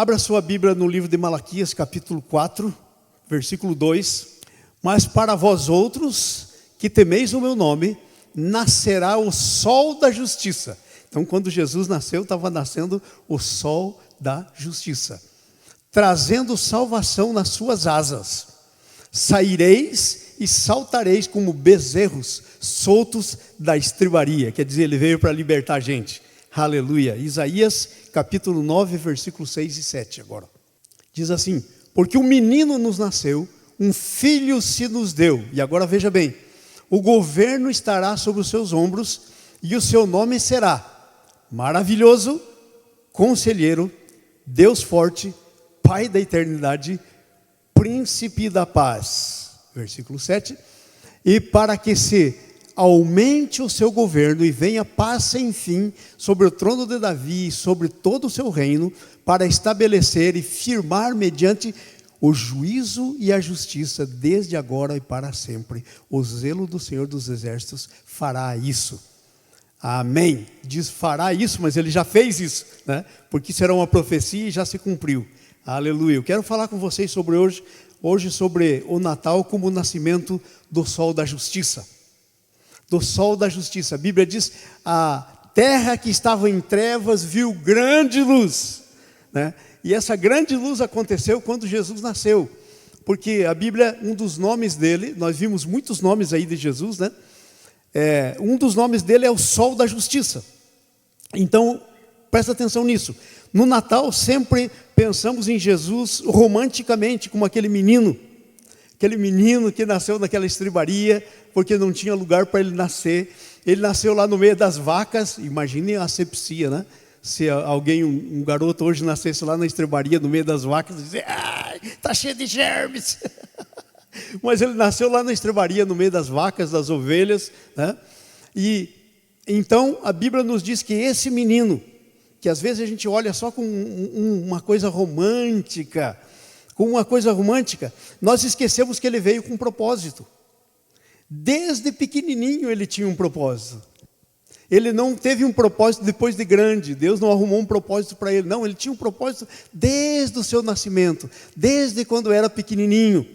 Abra sua Bíblia no livro de Malaquias, capítulo 4, versículo 2. Mas para vós outros, que temeis o meu nome, nascerá o sol da justiça. Então, quando Jesus nasceu, estava nascendo o sol da justiça, trazendo salvação nas suas asas. Saireis e saltareis como bezerros soltos da estribaria. Quer dizer, ele veio para libertar a gente. Aleluia. Isaías capítulo 9, versículos 6 e 7 agora. Diz assim: porque um menino nos nasceu, um filho se nos deu. E agora veja bem: o governo estará sobre os seus ombros, e o seu nome será Maravilhoso, Conselheiro, Deus Forte, Pai da Eternidade, Príncipe da Paz. Versículo 7. E para que se aumente o seu governo e venha paz sem fim sobre o trono de Davi e sobre todo o seu reino, para estabelecer e firmar mediante o juízo e a justiça desde agora e para sempre. O zelo do Senhor dos Exércitos fará isso. Amém. Diz fará isso, mas ele já fez isso, né? Porque isso era uma profecia e já se cumpriu. Aleluia. Eu quero falar com vocês sobre hoje sobre o Natal como o nascimento do sol da justiça. Do sol da justiça. A Bíblia diz: a terra que estava em trevas viu grande luz, né? E essa grande luz aconteceu quando Jesus nasceu. Porque a Bíblia, um dos nomes dele, nós vimos muitos nomes aí de Jesus, né? Um dos nomes dele é o sol da justiça. Então, presta atenção nisso. No Natal sempre pensamos em Jesus romanticamente, como aquele menino que nasceu naquela estribaria, porque não tinha lugar para ele nascer. Ele nasceu lá no meio das vacas. Imagine a asepsia, né? Se alguém, um garoto hoje nascesse lá na estribaria, no meio das vacas, dizer: ai, está cheio de germes. Mas ele nasceu lá na estrebaria, no meio das vacas, das ovelhas, né? E então a Bíblia nos diz que esse menino, que às vezes a gente olha só com uma coisa romântica, nós esquecemos que ele veio com um propósito. Desde pequenininho ele tinha um propósito. Ele não teve um propósito depois de grande. Deus não arrumou um propósito para ele. Não, ele tinha um propósito desde o seu nascimento, desde quando era pequenininho.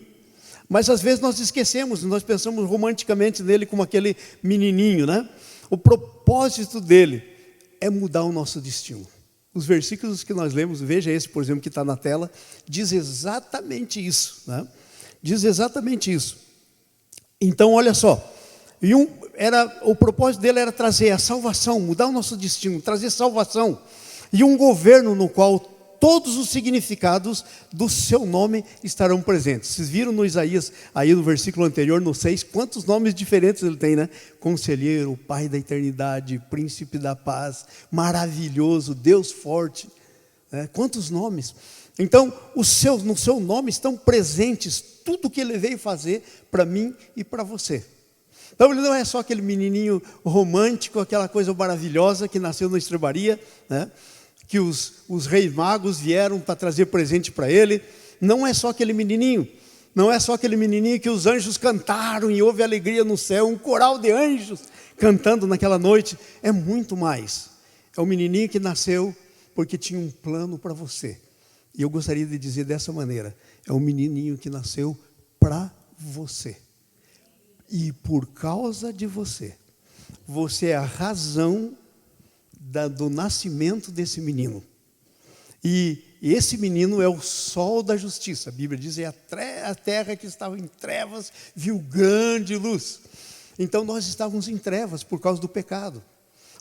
Mas às vezes nós esquecemos, nós pensamos romanticamente nele como aquele menininho, né? O propósito dele é mudar o nosso destino. Os versículos que nós lemos, veja esse, por exemplo, que está na tela, diz exatamente isso, né? Diz exatamente isso. Então, olha só, o propósito dele era trazer a salvação, mudar o nosso destino, trazer salvação. E um governo no qual todos os significados do seu nome estarão presentes. Vocês viram no Isaías, aí no versículo anterior, no 6, quantos nomes diferentes ele tem, né? Conselheiro, Pai da Eternidade, Príncipe da Paz, Maravilhoso, Deus Forte, né? Quantos nomes? Então, no seu nome estão presentes tudo o que ele veio fazer para mim e para você. Então ele não é só aquele menininho romântico, aquela coisa maravilhosa que nasceu na estrebaria, né? Que os reis magos vieram para trazer presente para ele. Não é só aquele menininho. Não é só aquele menininho que os anjos cantaram e houve alegria no céu, um coral de anjos cantando naquela noite. É muito mais. É o menininho que nasceu porque tinha um plano para você. E eu gostaria de dizer dessa maneira: é o menininho que nasceu para você. E por causa de você, você é a razão do nascimento desse menino. E esse menino é o sol da justiça. A Bíblia diz: a terra que estava em trevas viu grande luz. Então nós estávamos em trevas por causa do pecado.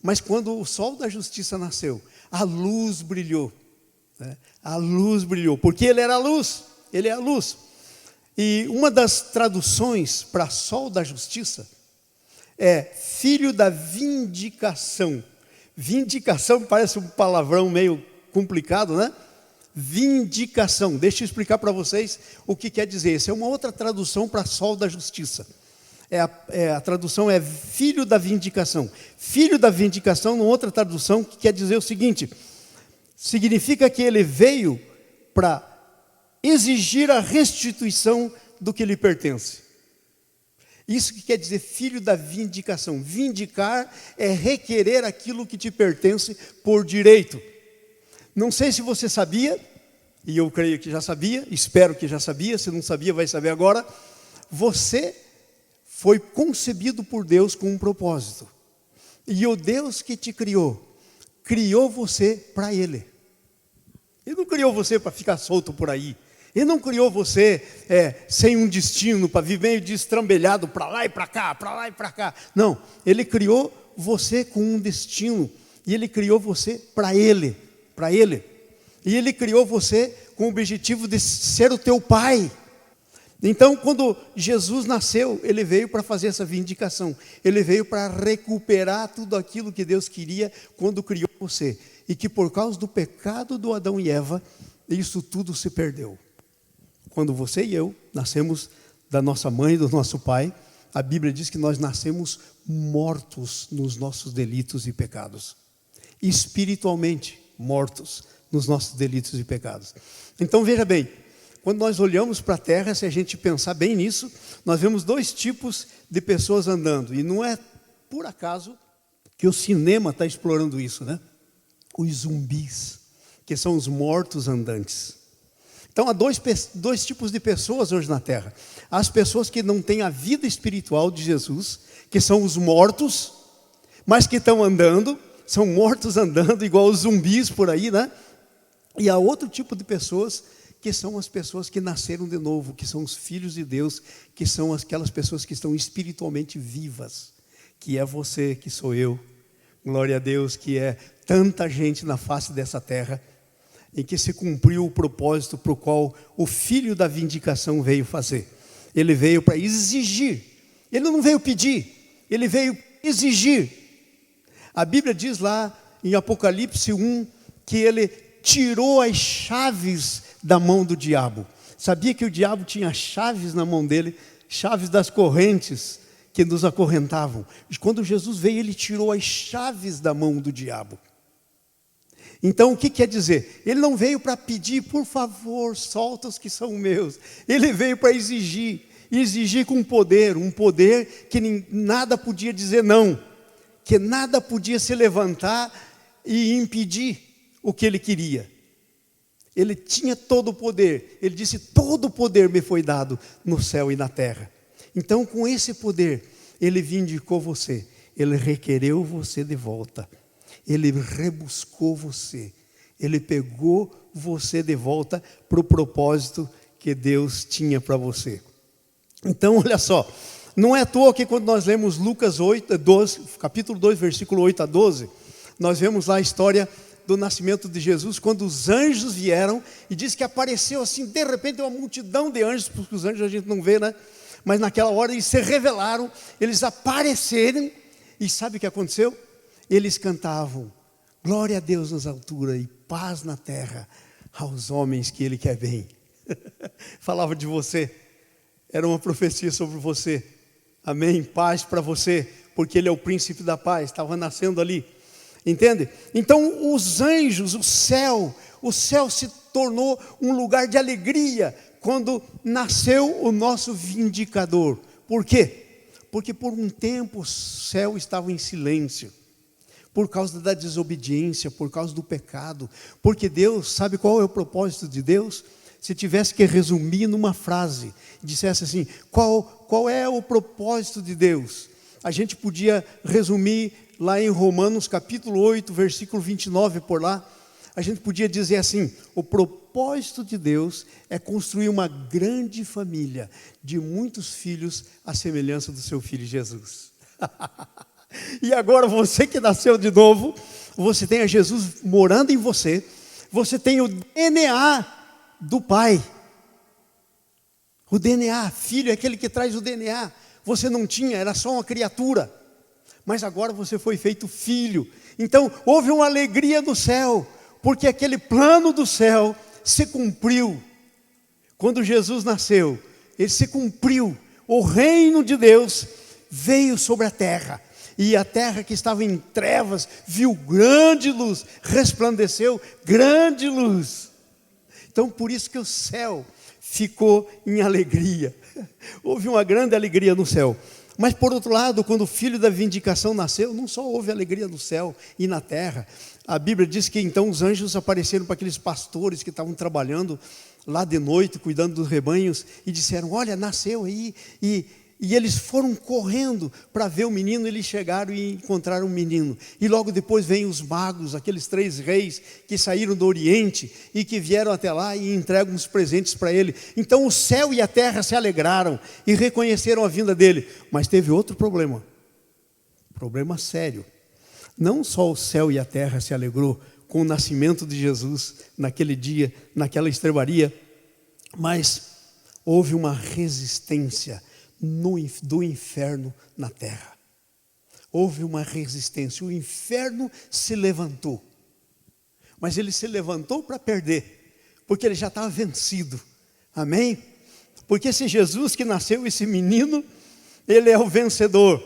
Mas quando o sol da justiça nasceu, a luz brilhou, né? A luz brilhou, porque ele era a luz. Ele é a luz. E uma das traduções para sol da justiça é filho da vindicação. Vindicação parece um palavrão meio complicado, né? Vindicação. Deixa eu explicar para vocês o que quer dizer. Essa é uma outra tradução para sol da justiça. A tradução é filho da vindicação. Filho da vindicação, numa outra tradução, que quer dizer o seguinte: significa que ele veio para exigir a restituição do que lhe pertence. Isso que quer dizer filho da vindicação. Vindicar é requerer aquilo que te pertence por direito. Não sei se você sabia, e eu creio que já sabia, espero que já sabia, se não sabia vai saber agora, você foi concebido por Deus com um propósito. E o Deus que te criou você para Ele. Ele não criou você para ficar solto por aí. Ele não criou você sem um destino, para viver meio destrambelhado para lá e para cá, para lá e para cá. Não, Ele criou você com um destino. E Ele criou você para Ele, para Ele. E Ele criou você com o objetivo de ser o teu Pai. Então, quando Jesus nasceu, Ele veio para fazer essa vindicação. Ele veio para recuperar tudo aquilo que Deus queria quando criou você. E que por causa do pecado do Adão e Eva, isso tudo se perdeu. Quando você e eu nascemos da nossa mãe e do nosso pai, a Bíblia diz que nós nascemos mortos nos nossos delitos e pecados. Espiritualmente mortos nos nossos delitos e pecados. Então veja bem, quando nós olhamos para a terra, se a gente pensar bem nisso, nós vemos dois tipos de pessoas andando. E não é por acaso que o cinema está explorando isso, né? Os zumbis, que são os mortos andantes. Então há dois tipos de pessoas hoje na terra. As pessoas que não têm a vida espiritual de Jesus, que são os mortos, mas que estão andando, são mortos andando igual os zumbis por aí, né? E há outro tipo de pessoas que são as pessoas que nasceram de novo, que são os filhos de Deus, que são aquelas pessoas que estão espiritualmente vivas, que é você, que sou eu, glória a Deus, que é tanta gente na face dessa terra, em que se cumpriu o propósito para o qual o Filho da vindicação veio fazer. Ele veio para exigir, ele não veio pedir, ele veio exigir. A Bíblia diz lá em Apocalipse 1, que ele tirou as chaves da mão do diabo. Sabia que o diabo tinha chaves na mão dele, chaves das correntes que nos acorrentavam. Quando Jesus veio, ele tirou as chaves da mão do diabo. Então o que quer dizer? Ele não veio para pedir, por favor, solta os que são meus. Ele veio para exigir, exigir com poder, um poder que nada podia dizer não, que nada podia se levantar e impedir o que ele queria. Ele tinha todo o poder. Ele disse, todo o poder me foi dado no céu e na terra. Então com esse poder, ele vindicou você. Ele requereu você de volta. Ele rebuscou você. Ele pegou você de volta para o propósito que Deus tinha para você. Então olha só, não é à toa que quando nós lemos Lucas 12, capítulo 2, versículo 8 a 12, nós vemos lá a história do nascimento de Jesus, quando os anjos vieram, e diz que apareceu assim, de repente uma multidão de anjos, porque os anjos a gente não vê, né? Mas naquela hora eles se revelaram, eles apareceram, e sabe o que aconteceu? Eles cantavam, glória a Deus nas alturas e paz na terra aos homens que Ele quer bem. Falava de você, era uma profecia sobre você, amém? Paz para você, porque Ele é o príncipe da paz, estava nascendo ali. Entende? Então os anjos, o céu se tornou um lugar de alegria quando nasceu o nosso vindicador. Por quê? Porque por um tempo o céu estava em silêncio, por causa da desobediência, por causa do pecado. Porque Deus, sabe qual é o propósito de Deus? Se tivesse que resumir numa frase, dissesse assim, qual é o propósito de Deus? A gente podia resumir lá em Romanos capítulo 8, versículo 29 por lá, a gente podia dizer assim, o propósito de Deus é construir uma grande família de muitos filhos à semelhança do seu filho Jesus. E agora você que nasceu de novo, você tem a Jesus morando em você, você tem o DNA do Pai. O DNA, filho é aquele que traz o DNA. Você não tinha, era só uma criatura. Mas agora você foi feito filho. Então houve uma alegria no céu, porque aquele plano do céu se cumpriu. Quando Jesus nasceu, ele se cumpriu. O reino de Deus veio sobre a terra. E a terra que estava em trevas viu grande luz, resplandeceu grande luz. Então por isso que o céu ficou em alegria. Houve uma grande alegria no céu. Mas por outro lado, quando o filho da vindicação nasceu, não só houve alegria no céu e na terra. A Bíblia diz que então os anjos apareceram para aqueles pastores que estavam trabalhando lá de noite, cuidando dos rebanhos, e disseram: olha, nasceu aí. E eles foram correndo para ver o menino. Eles chegaram e encontraram o menino. E logo depois vêm os magos, aqueles 3 reis que saíram do Oriente e que vieram até lá e entregam os presentes para ele. Então o céu e a terra se alegraram e reconheceram a vinda dele. Mas teve outro problema sério. Não só o céu e a terra se alegrou com o nascimento de Jesus naquele dia, naquela estrebaria, mas houve uma resistência do inferno na terra. Houve uma resistência. O inferno se levantou, mas ele se levantou para perder, porque ele já estava vencido. Amém? Porque esse Jesus que nasceu, esse menino, ele é o vencedor.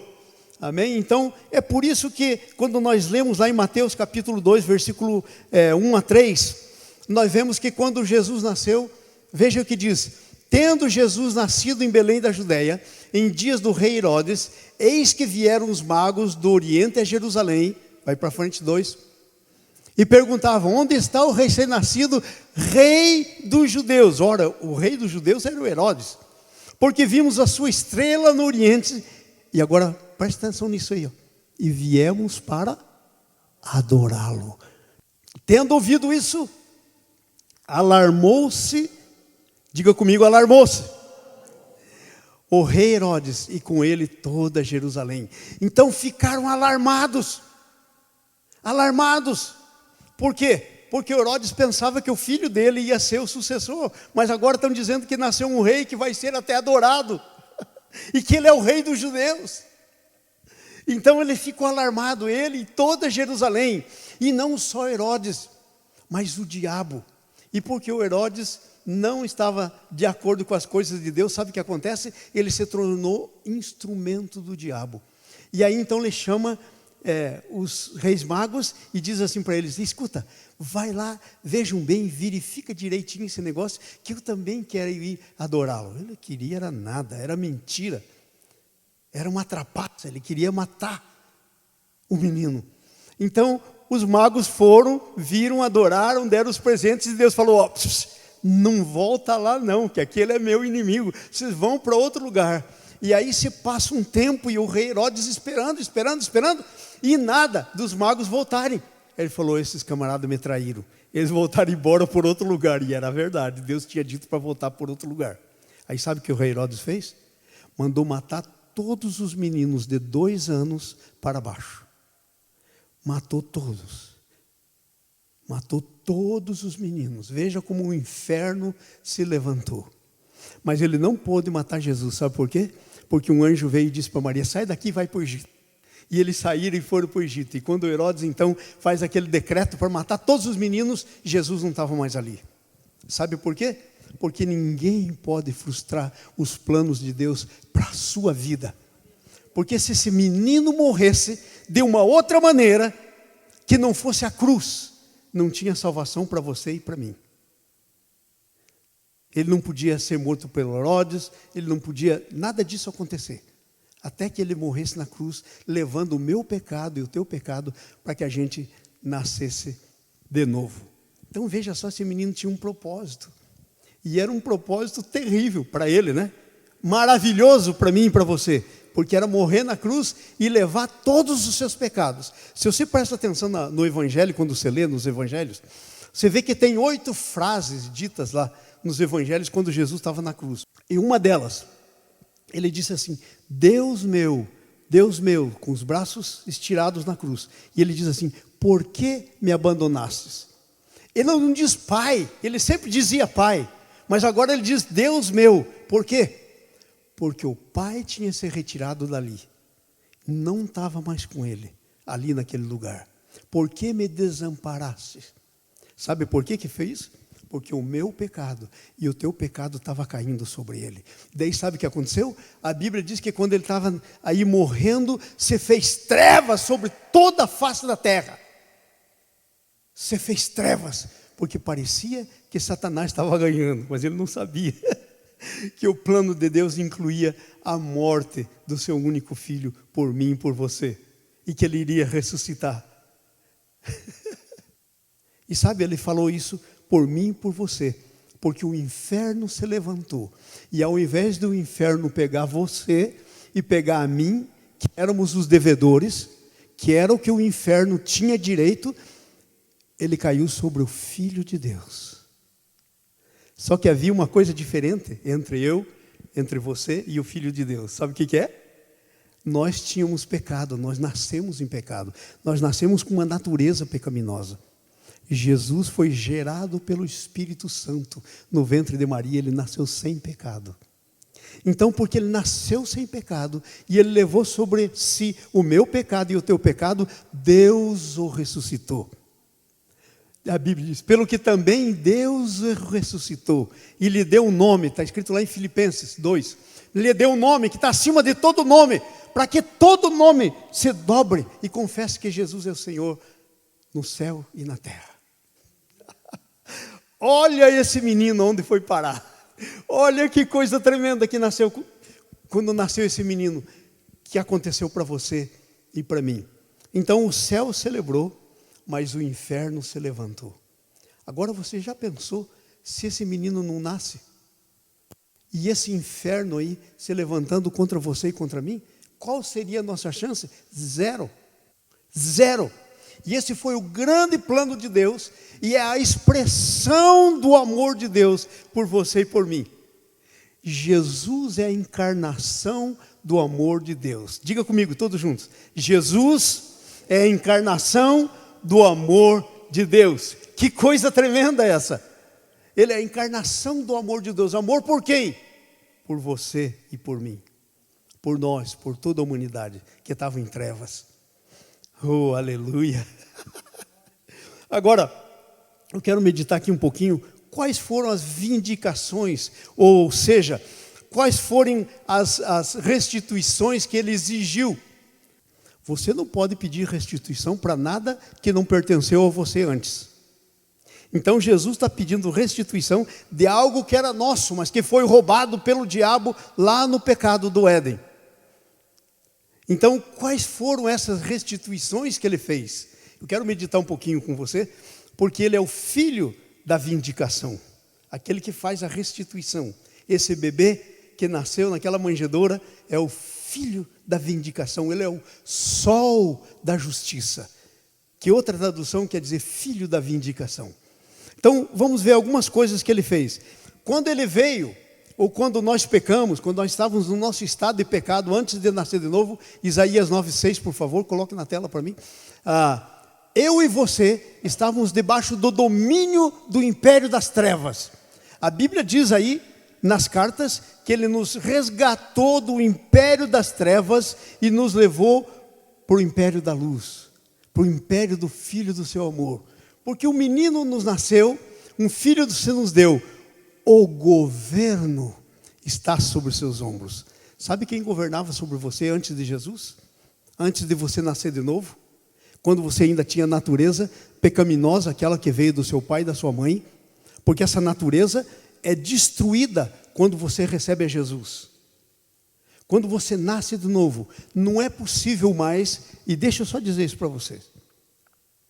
Amém? Então é por isso que quando nós lemos lá em Mateus capítulo 2, versículo 1 a 3, nós vemos que quando Jesus nasceu, veja o que diz: tendo Jesus nascido em Belém da Judéia, em dias do rei Herodes, eis que vieram os magos do Oriente a Jerusalém, vai para frente 2, e perguntavam: onde está o recém-nascido rei dos judeus? Ora, o rei dos judeus era o Herodes, porque vimos a sua estrela no Oriente. E agora, preste atenção nisso aí, ó. E viemos para adorá-lo. Tendo ouvido isso, alarmou-se. Diga comigo, alarmou-se o rei Herodes, e com ele toda Jerusalém. Então ficaram alarmados. Por quê? Porque Herodes pensava que o filho dele ia ser o sucessor, mas agora estão dizendo que nasceu um rei que vai ser até adorado, e que ele é o rei dos judeus. Então ele ficou alarmado, ele e toda Jerusalém, e não só Herodes, mas o diabo. E porque o Herodes não estava de acordo com as coisas de Deus, sabe o que acontece? Ele se tornou instrumento do diabo. E aí então ele chama os reis magos e diz assim para eles: escuta, vai lá, vejam bem, verifica direitinho esse negócio, que eu também quero ir adorá-lo. Ele queria era nada, era mentira, era uma trapaça, ele queria matar o menino. Então os magos foram, viram, adoraram, deram os presentes, e Deus falou: ó, não volta lá não, que aquele é meu inimigo, vocês vão para outro lugar. E aí se passa um tempo, e o rei Herodes esperando, e nada dos magos voltarem. Ele falou: esses camaradas me traíram, eles voltaram embora por outro lugar. E era verdade, Deus tinha dito para voltar por outro lugar. Aí sabe o que o rei Herodes fez? Mandou matar todos os meninos de 2 anos para baixo. Matou todos os meninos. Veja como o inferno se levantou. Mas ele não pôde matar Jesus, sabe por quê? Porque um anjo veio e disse para Maria: sai daqui e vai para o Egito. E eles saíram e foram para o Egito. E quando Herodes então faz aquele decreto para matar todos os meninos, Jesus não estava mais ali. Sabe por quê? Porque ninguém pode frustrar os planos de Deus para a sua vida. Porque se esse menino morresse de uma outra maneira, que não fosse a cruz, não tinha salvação para você e para mim. Ele não podia ser morto pelo Herodes, ele não podia, nada disso acontecer. Até que ele morresse na cruz, levando o meu pecado e o teu pecado, para que a gente nascesse de novo. Então veja só, esse menino tinha um propósito. E era um propósito terrível para ele, né? Maravilhoso para mim e para você. Porque era morrer na cruz e levar todos os seus pecados. Se você presta atenção no Evangelho, quando você lê nos Evangelhos, você vê que tem 8 frases ditas lá nos Evangelhos quando Jesus estava na cruz. E uma delas, ele disse assim: Deus meu, com os braços estirados na cruz. E ele diz assim: por que me abandonastes? Ele não diz pai, ele sempre dizia pai. Mas agora ele diz Deus meu. Por quê? Porque o pai tinha se retirado dali. Não estava mais com ele, ali naquele lugar. Por que me desamparaste? Sabe por que fez? Porque o meu pecado e o teu pecado estava caindo sobre ele. Daí sabe o que aconteceu? A Bíblia diz que quando ele estava aí morrendo, se fez trevas sobre toda a face da terra. Se fez trevas, porque parecia que Satanás estava ganhando, mas ele não sabia que o plano de Deus incluía a morte do seu único filho por mim e por você. E que ele iria ressuscitar. E sabe, ele falou isso por mim e por você. Porque o inferno se levantou. E ao invés do inferno pegar você e pegar a mim, que éramos os devedores, que era o que o inferno tinha direito, ele caiu sobre o Filho de Deus. Só que havia uma coisa diferente entre você e o Filho de Deus. Sabe o que é? Nós tínhamos pecado, nós nascemos em pecado. Nós nascemos com uma natureza pecaminosa. Jesus foi gerado pelo Espírito Santo no ventre de Maria, ele nasceu sem pecado. Então, porque ele nasceu sem pecado e ele levou sobre si o meu pecado e o teu pecado, Deus o ressuscitou. A Bíblia diz, pelo que também Deus o ressuscitou e lhe deu um nome, está escrito lá em Filipenses 2, lhe deu um nome que está acima de todo nome, para que todo nome se dobre e confesse que Jesus é o Senhor no céu e na terra. Olha esse menino onde foi parar. Olha que coisa tremenda que nasceu, quando nasceu esse menino, que aconteceu para você e para mim. Então o céu celebrou, mas o inferno se levantou. Agora você já pensou se esse menino não nasce? E esse inferno aí se levantando contra você e contra mim? Qual seria a nossa chance? Zero. Zero. E esse foi o grande plano de Deus, e é a expressão do amor de Deus por você e por mim. Jesus é a encarnação do amor de Deus. Diga comigo, todos juntos. Jesus é a encarnação do amor de Deus. Que coisa tremenda essa! Ele é a encarnação do amor de Deus. Amor por quem? Por você e por mim. Por nós, por toda a humanidade que estava em trevas. Oh, aleluia! Agora, eu quero meditar aqui um pouquinho, quais foram as vindicações, ou seja, quais foram as restituições que ele exigiu. Você não pode pedir restituição para nada que não pertenceu a você antes. Então Jesus está pedindo restituição de algo que era nosso, mas que foi roubado pelo diabo lá no pecado do Éden. Então, quais foram essas restituições que ele fez? Eu quero meditar um pouquinho com você, porque ele é o filho da vindicação, aquele que faz a restituição. Esse bebê que nasceu naquela manjedoura é o filho da vindicação, ele é o sol da justiça, que outra tradução quer dizer filho da vindicação. Então, vamos ver algumas coisas que ele fez. Quando ele veio, ou quando nós pecamos, quando nós estávamos no nosso estado de pecado, antes de nascer de novo, Isaías 9,6, por favor, coloque na tela para mim. Eu e você estávamos debaixo do domínio do império das trevas. A Bíblia diz aí, nas cartas, que ele nos resgatou do império das trevas e nos levou para o império da luz, para o império do Filho do seu amor. Porque um menino nos nasceu, um filho se nos deu, o governo está sobre os seus ombros. Sabe quem governava sobre você antes de Jesus? Antes de você nascer de novo? Quando você ainda tinha natureza pecaminosa, aquela que veio do seu pai e da sua mãe, porque essa natureza é destruída quando você recebe a Jesus. Quando você nasce de novo, não é possível mais, e deixa eu só dizer isso para vocês.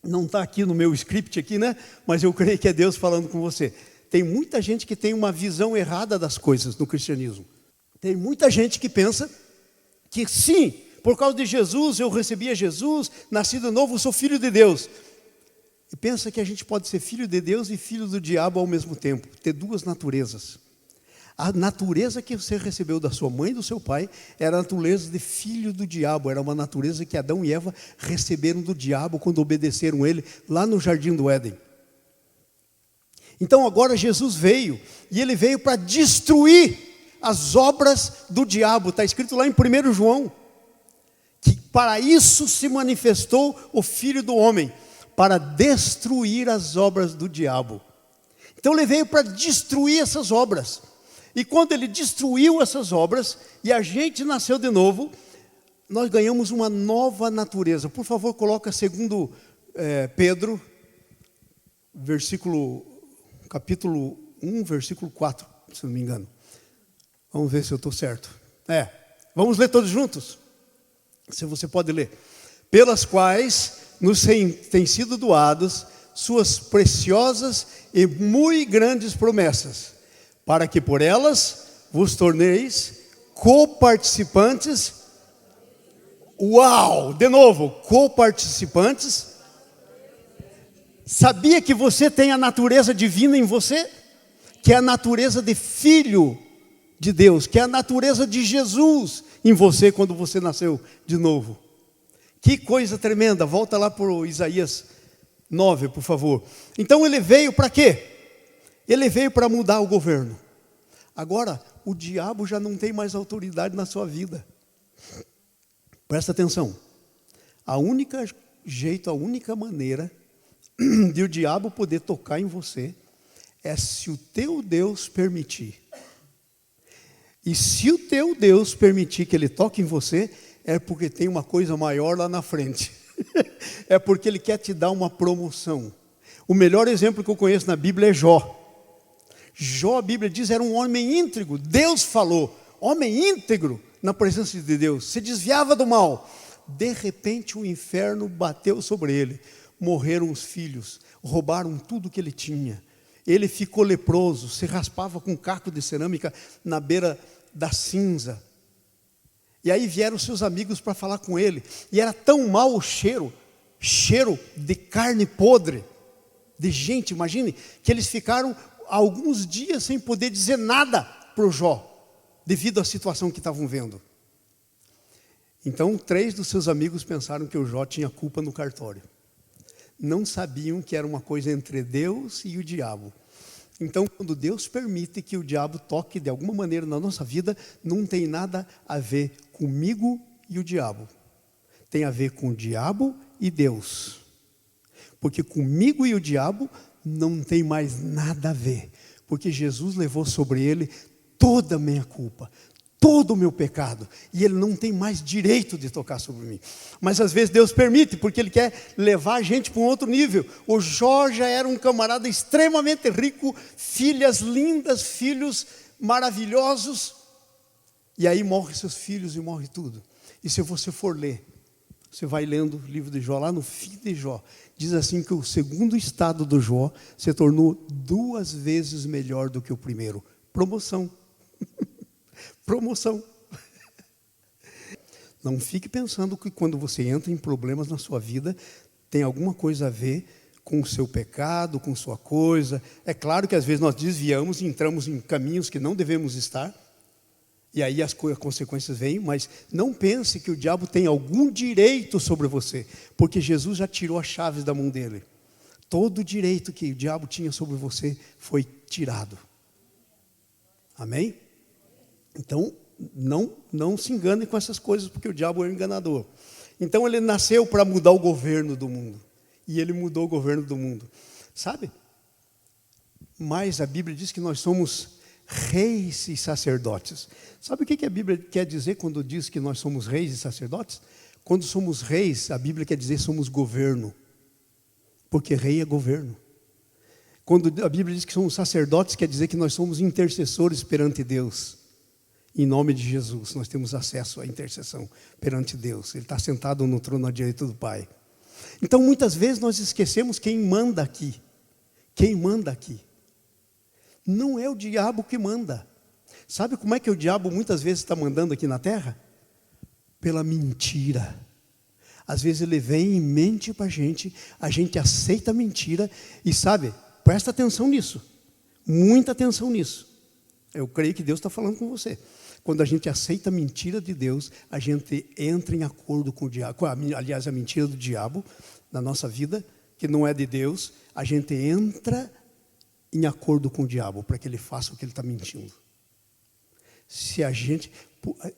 Não está aqui no meu script aqui, né? Mas eu creio que é Deus falando com você. Tem muita gente que tem uma visão errada das coisas no cristianismo. Tem muita gente que pensa que sim, por causa de Jesus, eu recebi a Jesus, nasci de novo, sou filho de Deus. E pensa que a gente pode ser filho de Deus e filho do diabo ao mesmo tempo, ter duas naturezas. A natureza que você recebeu da sua mãe e do seu pai era a natureza de filho do diabo, era uma natureza que Adão e Eva receberam do diabo quando obedeceram ele lá no jardim do Éden. Então agora Jesus veio, e ele veio para destruir as obras do diabo. Está escrito lá em 1 João, que para isso se manifestou o Filho do Homem, para destruir as obras do diabo. Então ele veio para destruir essas obras. E quando ele destruiu essas obras, e a gente nasceu de novo, nós ganhamos uma nova natureza. Por favor, coloca segundo Pedro, capítulo 1, versículo 4, se não me engano. Vamos ver se eu estou certo. Vamos ler todos juntos? Se você pode ler. Pelas quais nos têm sido doados suas preciosas e muito grandes promessas, para que por elas vos torneis coparticipantes. Uau! De novo, coparticipantes. Sabia que você tem a natureza divina em você? Que é a natureza de filho de Deus, que é a natureza de Jesus em você quando você nasceu de novo. Que coisa tremenda. Volta lá para o Isaías 9, por favor. Então ele veio para quê? Ele veio para mudar o governo. Agora, o diabo já não tem mais autoridade na sua vida. Presta atenção. A única maneira de o diabo poder tocar em você é se o teu Deus permitir. E se o teu Deus permitir que ele toque em você, é porque tem uma coisa maior lá na frente. É porque ele quer te dar uma promoção. O melhor exemplo que eu conheço na Bíblia é Jó. Jó, a Bíblia diz, era um homem íntegro. Deus falou, homem íntegro na presença de Deus. Se desviava do mal. De repente o inferno bateu sobre ele. Morreram os filhos, roubaram tudo que ele tinha. Ele ficou leproso, se raspava com um caco de cerâmica na beira da cinza. E aí vieram seus amigos para falar com ele. E era tão mau o cheiro de carne podre, de gente, imagine, que eles ficaram alguns dias sem poder dizer nada para o Jó, devido à situação que estavam vendo. Então 3 dos seus amigos pensaram que o Jó tinha culpa no cartório. Não sabiam que era uma coisa entre Deus e o diabo. Então, quando Deus permite que o diabo toque de alguma maneira na nossa vida, não tem nada a ver comigo e o diabo. Tem a ver com o diabo e Deus. Porque comigo e o diabo não tem mais nada a ver. Porque Jesus levou sobre ele toda a minha culpa, todo o meu pecado, e ele não tem mais direito de tocar sobre mim. Mas às vezes Deus permite, porque ele quer levar a gente para um outro nível. O Jó já era um camarada extremamente rico, filhas lindas, filhos maravilhosos, e aí morrem seus filhos e morre tudo. E se você for ler, você vai lendo o livro de Jó, lá no fim de Jó, diz assim que o segundo estado do Jó se tornou 2 vezes melhor do que o primeiro. Promoção. Promoção. Não fique pensando que quando você entra em problemas na sua vida, tem alguma coisa a ver com o seu pecado, com sua coisa. É claro que às vezes nós desviamos e entramos em caminhos que não devemos estar, e aí as consequências vêm, mas não pense que o diabo tem algum direito sobre você, porque Jesus já tirou as chaves da mão dele. Todo o direito que o diabo tinha sobre você foi tirado. Amém? Então, não se engane com essas coisas, porque o diabo é um enganador. Então, ele nasceu para mudar o governo do mundo. E ele mudou o governo do mundo. Sabe? Mas a Bíblia diz que nós somos reis e sacerdotes. Sabe o que a Bíblia quer dizer quando diz que nós somos reis e sacerdotes? Quando somos reis, a Bíblia quer dizer somos governo. Porque rei é governo. Quando a Bíblia diz que somos sacerdotes, quer dizer que nós somos intercessores perante Deus. Em nome de Jesus, nós temos acesso à intercessão perante Deus. Ele está sentado no trono à direita do Pai. Então, muitas vezes nós esquecemos quem manda aqui. Quem manda aqui? Não é o diabo que manda. Sabe como é que o diabo muitas vezes está mandando aqui na terra? Pela mentira. Às vezes ele vem e mente para a gente aceita a mentira e sabe, presta atenção nisso. Muita atenção nisso. Eu creio que Deus está falando com você. Quando a gente aceita a mentira de Deus, a gente entra em acordo com o diabo. Aliás, a mentira do diabo na nossa vida, que não é de Deus, a gente entra em acordo com o diabo para que ele faça o que ele está mentindo. Se a gente...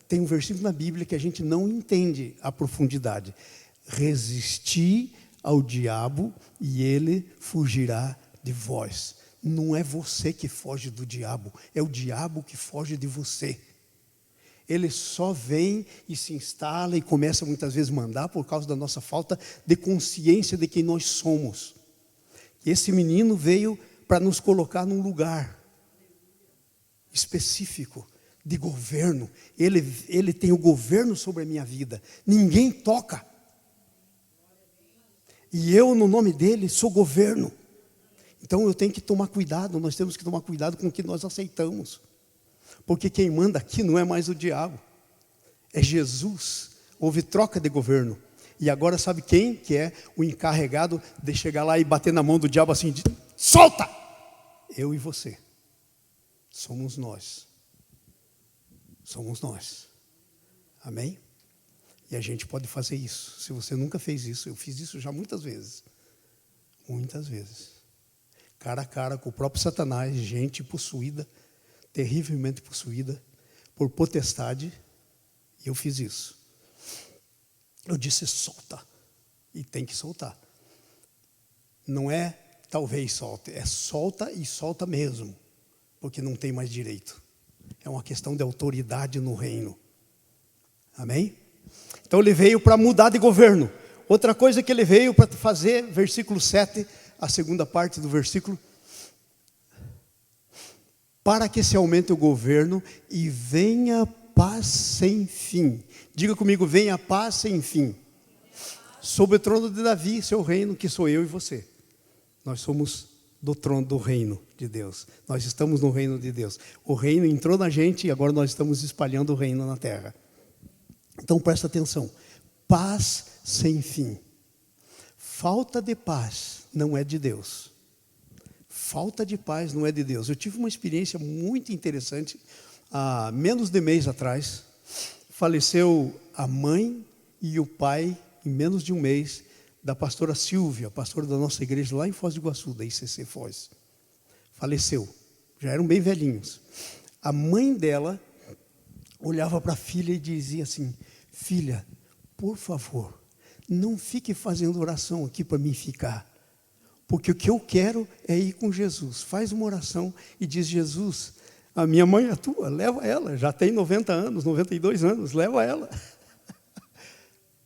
Tem um versículo na Bíblia que a gente não entende a profundidade. Resistir ao diabo e ele fugirá de vós. Não é você que foge do diabo, é o diabo que foge de você. Ele só vem e se instala e começa muitas vezes a mandar por causa da nossa falta de consciência de quem nós somos. Esse menino veio para nos colocar num lugar específico. de governo. Ele tem o governo sobre a minha vida. Ninguém toca. E eu, no nome dele, sou governo. Então eu tenho que tomar cuidado, nós temos que tomar cuidado com o que nós aceitamos. Porque quem manda aqui não é mais o diabo, é Jesus. Houve troca de governo. E agora sabe quem que é o encarregado de chegar lá e bater na mão do diabo assim, solta! Eu e você. Somos nós. Somos nós. Amém? E a gente pode fazer isso. Se você nunca fez isso, eu fiz isso já muitas vezes. Muitas vezes. Cara a cara com o próprio Satanás, gente possuída, terrivelmente possuída, por potestade, e eu fiz isso. Eu disse, solta, e tem que soltar. Não é talvez solte, é solta e solta mesmo, porque não tem mais direito. É uma questão de autoridade no reino. Amém? Então ele veio para mudar de governo. Outra coisa que ele veio para fazer, versículo 7, a segunda parte do versículo, para que se aumente o governo e venha paz sem fim. Diga comigo, venha paz sem fim. Sob o trono de Davi, seu reino, que sou eu e você. Nós somos do trono do reino de Deus. Nós estamos no reino de Deus. O reino entrou na gente e agora nós estamos espalhando o reino na terra. Então presta atenção. Paz sem fim. Falta de paz não é de Deus. Falta de paz não é de Deus. Eu tive uma experiência muito interessante. Há menos de mês atrás, faleceu a mãe e o pai, em menos de um mês, da pastora Silvia, pastora da nossa igreja lá em Foz do Iguaçu, da ICC Foz. Faleceu. Já eram bem velhinhos. A mãe dela olhava para a filha e dizia assim, filha, por favor, não fique fazendo oração aqui para mim ficar. Porque o que eu quero é ir com Jesus. Faz uma oração e diz, Jesus, a minha mãe é tua, leva ela. Já tem 90 anos, 92 anos, leva ela.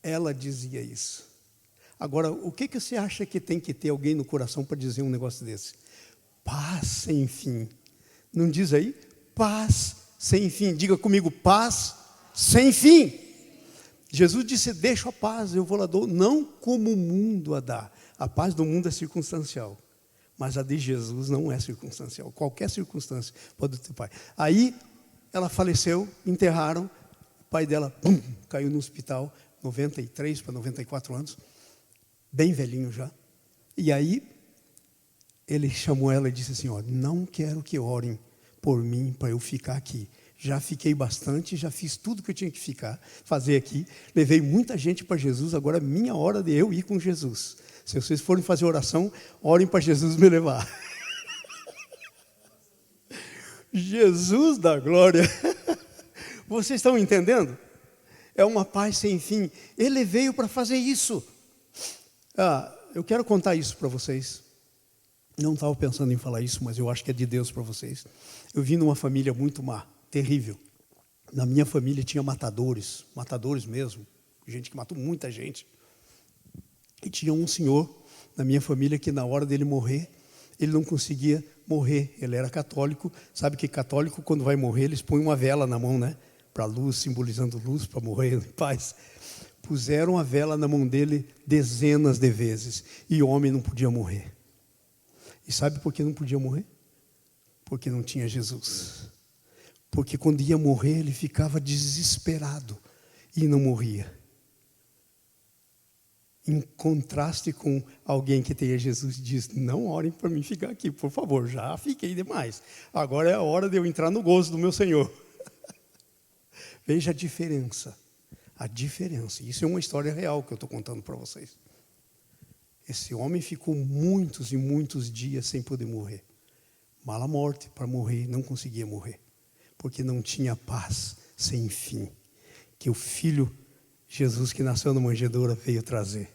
Ela dizia isso. Agora, o que você acha que tem que ter alguém no coração para dizer um negócio desse? Paz sem fim. Não diz aí? Paz sem fim. Diga comigo, paz sem fim. Jesus disse, deixa a paz, eu vou lá dou. Não como o mundo a dá. A paz do mundo é circunstancial. Mas a de Jesus não é circunstancial. Qualquer circunstância pode ter pai. Aí, ela faleceu, enterraram. O pai dela, caiu no hospital, 93 para 94 anos. Bem velhinho já. E aí, ele chamou ela e disse assim, ó, não quero que orem por mim para eu ficar aqui. Já fiquei bastante, já fiz tudo que eu tinha que fazer aqui. Levei muita gente para Jesus, agora é minha hora de eu ir com Jesus. Se vocês forem fazer oração, orem para Jesus me levar. Jesus da glória. Vocês estão entendendo? É uma paz sem fim. Ele veio para fazer isso. Eu quero contar isso para vocês. Não estava pensando em falar isso, mas eu acho que é de Deus para vocês. Eu vim numa família muito má, terrível. Na minha família tinha matadores mesmo, gente que matou muita gente. E tinha um senhor na minha família que na hora dele morrer, ele não conseguia morrer. Ele era católico. Sabe que católico, quando vai morrer, eles põem uma vela na mão, né? Para luz, simbolizando luz, para morrer em paz. Puseram a vela na mão dele dezenas de vezes. E o homem não podia morrer. E sabe por que não podia morrer? Porque não tinha Jesus. Porque quando ia morrer, ele ficava desesperado e não morria. Em contraste com alguém que tenha Jesus, diz, não orem para mim ficar aqui, por favor, já fiquei demais. Agora é a hora de eu entrar no gozo do meu Senhor. Veja a diferença. A diferença. Isso é uma história real que eu estou contando para vocês. Esse homem ficou muitos e muitos dias sem poder morrer. Mala morte para morrer, não conseguia morrer. Porque não tinha paz sem fim. Que o Filho Jesus que nasceu na manjedoura veio trazer.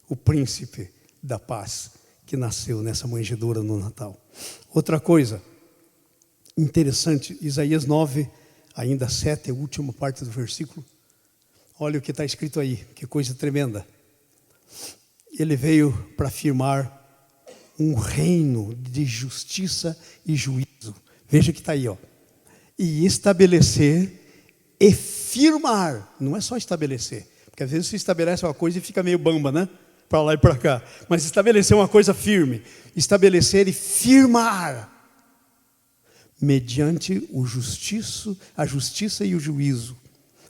O príncipe da paz que nasceu nessa manjedoura no Natal. Outra coisa interessante, Isaías 9, ainda 7, a última parte do versículo. Olha o que está escrito aí, que coisa tremenda. Ele veio para afirmar um reino de justiça e juízo. Veja que está aí, ó. e estabelecer e firmar. Não é só estabelecer, porque às vezes se estabelece uma coisa e fica meio bamba, né? Para lá e para cá. Mas estabelecer uma coisa firme. Estabelecer e firmar. Mediante a justiça e o juízo.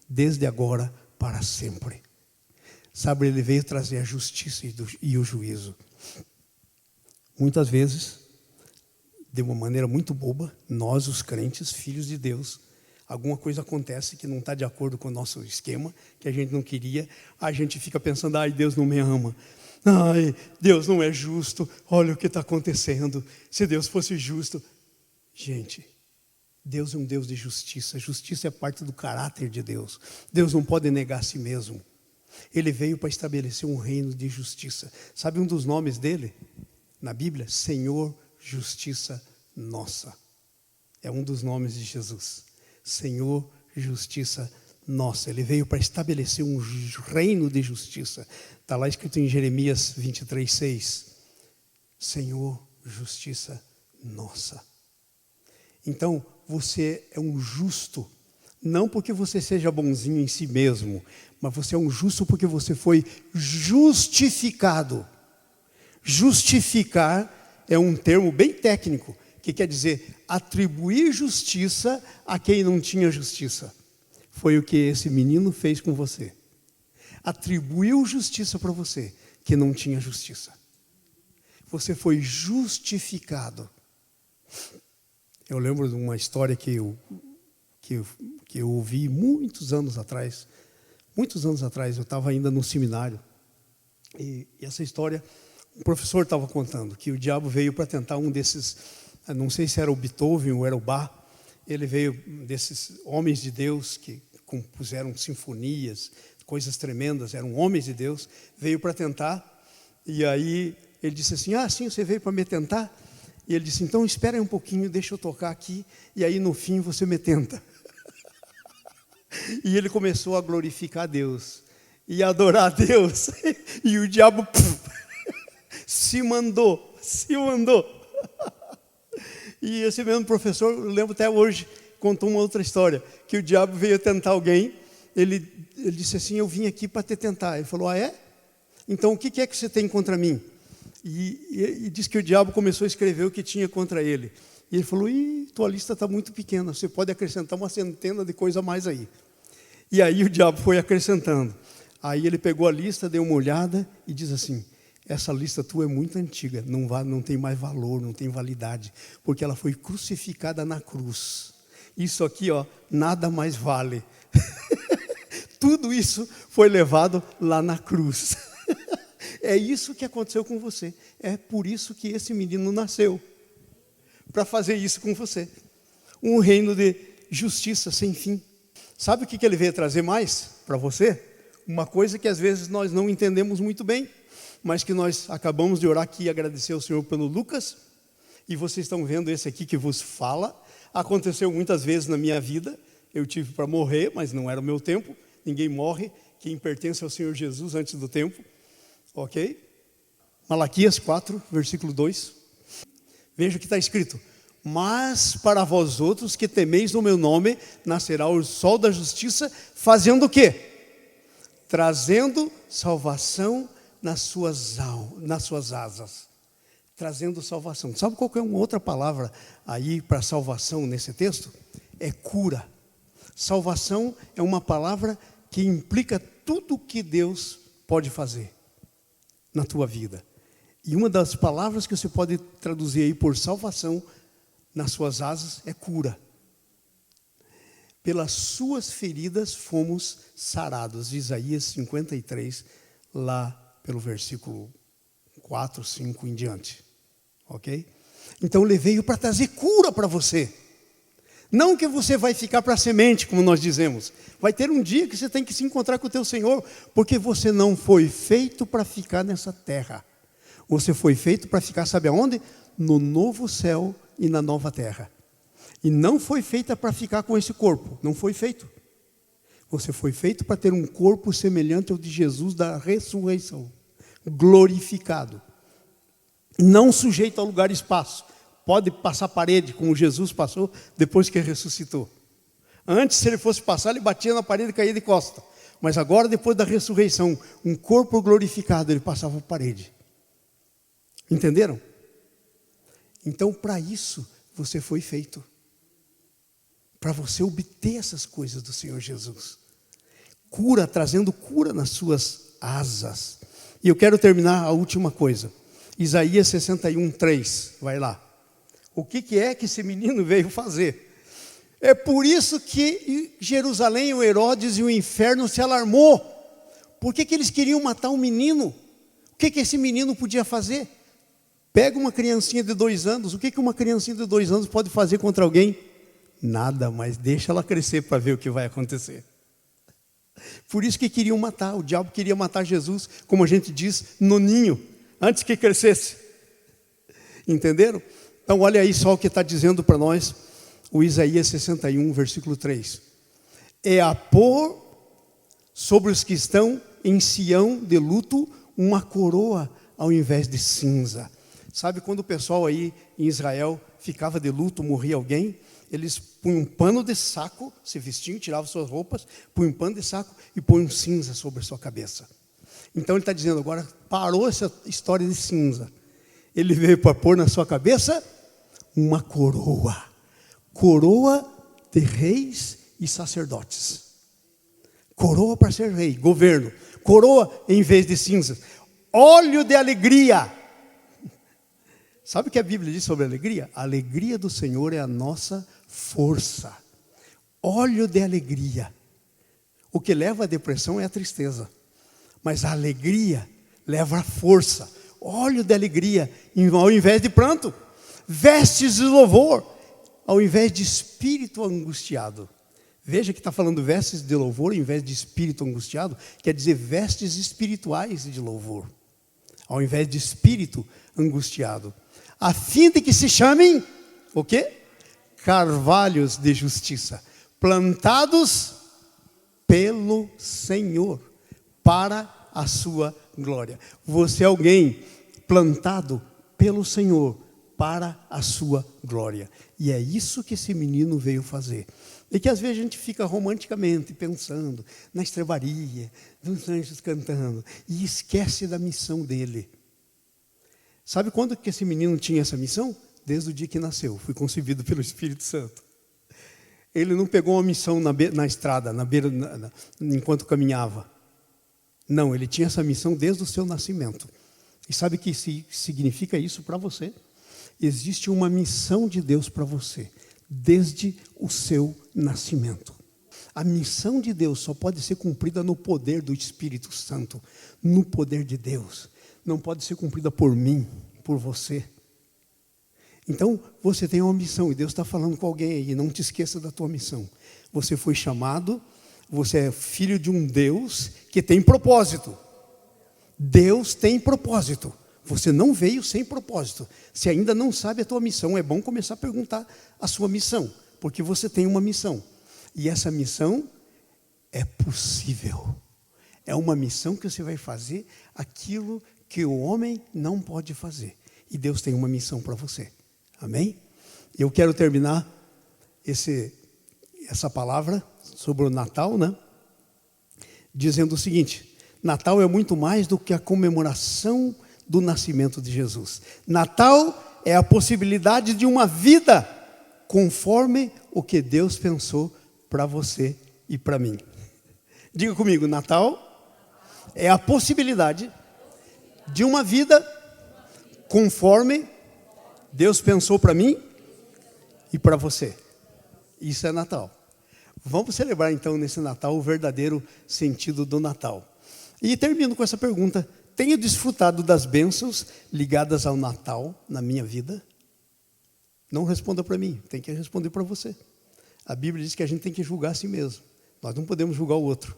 Desde agora para sempre. Sabe, ele veio trazer a justiça e o juízo. Muitas vezes, de uma maneira muito boba, nós, os crentes, filhos de Deus, alguma coisa acontece que não está de acordo com o nosso esquema, que a gente não queria, a gente fica pensando, ai, Deus não me ama, ai, Deus não é justo, olha o que está acontecendo, se Deus fosse justo. Gente, Deus é um Deus de justiça, justiça é parte do caráter de Deus, Deus não pode negar a si mesmo, Ele veio para estabelecer um reino de justiça. Sabe um dos nomes dele, na Bíblia? Senhor, justiça nossa, é um dos nomes de Jesus. Senhor, justiça nossa. Ele veio para estabelecer um reino de justiça. Está lá escrito em Jeremias 23:6. Senhor, justiça nossa. Então, você é um justo, não porque você seja bonzinho em si mesmo, mas você é um justo porque você foi justificado. Justificar é um termo bem técnico, que quer dizer atribuir justiça a quem não tinha justiça. Foi o que esse menino fez com você. Atribuiu justiça para você, que não tinha justiça. Você foi justificado. Eu lembro de uma história que eu ouvi muitos anos atrás. Muitos anos atrás, eu estava ainda no seminário. E essa história, o professor estava contando, que o diabo veio para tentar um desses, não sei se era o Beethoven ou era o Bach, ele veio desses homens de Deus que compuseram sinfonias, coisas tremendas, eram homens de Deus, veio para tentar, e aí ele disse assim, sim, você veio para me tentar? E ele disse, então espera aí um pouquinho, deixa eu tocar aqui, e aí no fim você me tenta. E ele começou a glorificar a Deus, e a adorar a Deus, e o diabo se mandou. E esse mesmo professor, eu lembro até hoje, contou uma outra história, que o diabo veio tentar alguém, ele disse assim, eu vim aqui para te tentar. Ele falou, é? Então o que é que você tem contra mim? E disse que o diabo começou a escrever o que tinha contra ele. E ele falou, tua lista está muito pequena, você pode acrescentar uma centena de coisa a mais aí. E aí o diabo foi acrescentando. Aí ele pegou a lista, deu uma olhada e diz assim, essa lista tua é muito antiga, não tem mais valor, não tem validade, porque ela foi crucificada na cruz. Isso aqui, nada mais vale. Tudo isso foi levado lá na cruz. É isso que aconteceu com você. É por isso que esse menino nasceu. Para fazer isso com você. Um reino de justiça sem fim. Sabe o que ele veio trazer mais para você? Uma coisa que às vezes nós não entendemos muito bem, mas que nós acabamos de orar aqui e agradecer ao Senhor pelo Lucas. E vocês estão vendo esse aqui que vos fala. Aconteceu muitas vezes na minha vida. Eu tive para morrer, mas não era o meu tempo. Ninguém morre. Quem pertence ao Senhor Jesus antes do tempo. Ok? Malaquias 4, versículo 2. Veja o que está escrito. Mas para vós outros que temeis no meu nome, nascerá o sol da justiça, fazendo o quê? Trazendo salvação nas suas asas. Trazendo salvação. Sabe qual que é uma outra palavra aí para salvação nesse texto? É cura. Salvação é uma palavra que implica tudo que Deus pode fazer na tua vida. E uma das palavras que você pode traduzir aí por salvação nas suas asas é cura. Pelas suas feridas fomos sarados. Isaías 53, lá pelo versículo 4, 5 em diante. Ok? Então ele veio para trazer cura para você. Não que você vai ficar para a semente, como nós dizemos. Vai ter um dia que você tem que se encontrar com o teu Senhor, porque você não foi feito para ficar nessa terra. Você foi feito para ficar, sabe aonde? No novo céu e na nova terra. E não foi feita para ficar com esse corpo. Não foi feito. Você foi feito para ter um corpo semelhante ao de Jesus da ressurreição. Glorificado. Não sujeito ao lugar e espaço. pode passar a parede, como Jesus passou depois que ressuscitou. Antes, se ele fosse passar, ele batia na parede e caía de costa. Mas agora, depois da ressurreição, um corpo glorificado, ele passava a parede. Entenderam? Então, para isso, você foi feito. Para você obter essas coisas do Senhor Jesus. Cura, trazendo cura nas suas asas. E eu quero terminar a última coisa. Isaías 61:3. Vai lá. O que é que esse menino veio fazer? É por isso que Jerusalém, o Herodes e o inferno se alarmou. Por que eles queriam matar um menino? O que esse menino podia fazer? Pega uma criancinha de 2 anos. O que uma criancinha de 2 anos pode fazer contra alguém? Nada, mas deixa ela crescer para ver o que vai acontecer. Por isso que queriam matar. O diabo queria matar Jesus, como a gente diz, no ninho, antes que crescesse. Entenderam? Então olha aí só o que está dizendo para nós o Isaías 61, versículo 3. É a pôr sobre os que estão em Sião de luto uma coroa ao invés de cinza. Sabe quando o pessoal aí em Israel ficava de luto, morria alguém? Eles punham um pano de saco, se vestiam, tiravam suas roupas, punham um pano de saco e punham cinza sobre a sua cabeça. Então ele está dizendo, agora parou essa história de cinza. Ele veio para pôr na sua cabeça uma coroa. Coroa de reis e sacerdotes. Coroa para ser rei, governo. Coroa em vez de cinzas. Óleo de alegria. Sabe o que a Bíblia diz sobre alegria? A alegria do Senhor é a nossa força. Óleo de alegria. O que leva à depressão é a tristeza. Mas a alegria leva à força. Óleo de alegria ao invés de pranto. Vestes de louvor ao invés de espírito angustiado. Veja que está falando vestes de louvor ao invés de espírito angustiado. Quer dizer vestes espirituais de louvor. Ao invés de espírito angustiado. A fim de que se chamem, o quê? Carvalhos de justiça. Plantados pelo Senhor. Para a sua glória. Você é alguém plantado pelo Senhor. Para a sua glória. E é isso que esse menino veio fazer. E que às vezes a gente fica romanticamente pensando na estrebaria, dos anjos cantando, e esquece da missão dele. Sabe quando que esse menino tinha essa missão? Desde o dia que nasceu, foi concebido pelo Espírito Santo. Ele não pegou uma missão na estrada, enquanto caminhava. Não, ele tinha essa missão desde o seu nascimento. E sabe o que significa isso para você? Existe uma missão de Deus para você, desde o seu nascimento. A missão de Deus só pode ser cumprida no poder do Espírito Santo, no poder de Deus. Não pode ser cumprida por mim, por você. Então, você tem uma missão e Deus está falando com alguém aí, não te esqueça da tua missão. Você foi chamado, você é filho de um Deus que tem propósito. Deus tem propósito. Você não veio sem propósito. Se ainda não sabe a tua missão, é bom começar a perguntar a sua missão, porque você tem uma missão. E essa missão é possível. É uma missão que você vai fazer aquilo que o homem não pode fazer. E Deus tem uma missão para você. Amém? Eu quero terminar essa palavra sobre o Natal, né? Dizendo o seguinte: Natal é muito mais do que a comemoração do nascimento de Jesus. Natal é a possibilidade de uma vida conforme o que Deus pensou para você e para mim. Diga comigo, Natal é a possibilidade de uma vida conforme Deus pensou para mim e para você. Isso é Natal. Vamos celebrar então nesse Natal o verdadeiro sentido do Natal. E termino com essa pergunta: tenho desfrutado das bênçãos ligadas ao Natal na minha vida? Não responda para mim, tem que responder para você. A Bíblia diz que a gente tem que julgar a si mesmo. Nós não podemos julgar o outro,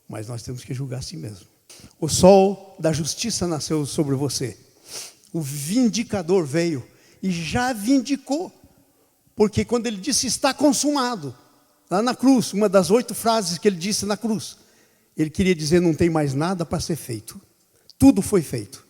mas nós temos que julgar a si mesmo. O sol da justiça nasceu sobre você. O vindicador veio e já vindicou. Porque quando ele disse está consumado, lá na cruz, uma das 8 frases que ele disse na cruz, ele queria dizer não tem mais nada para ser feito. Tudo foi feito.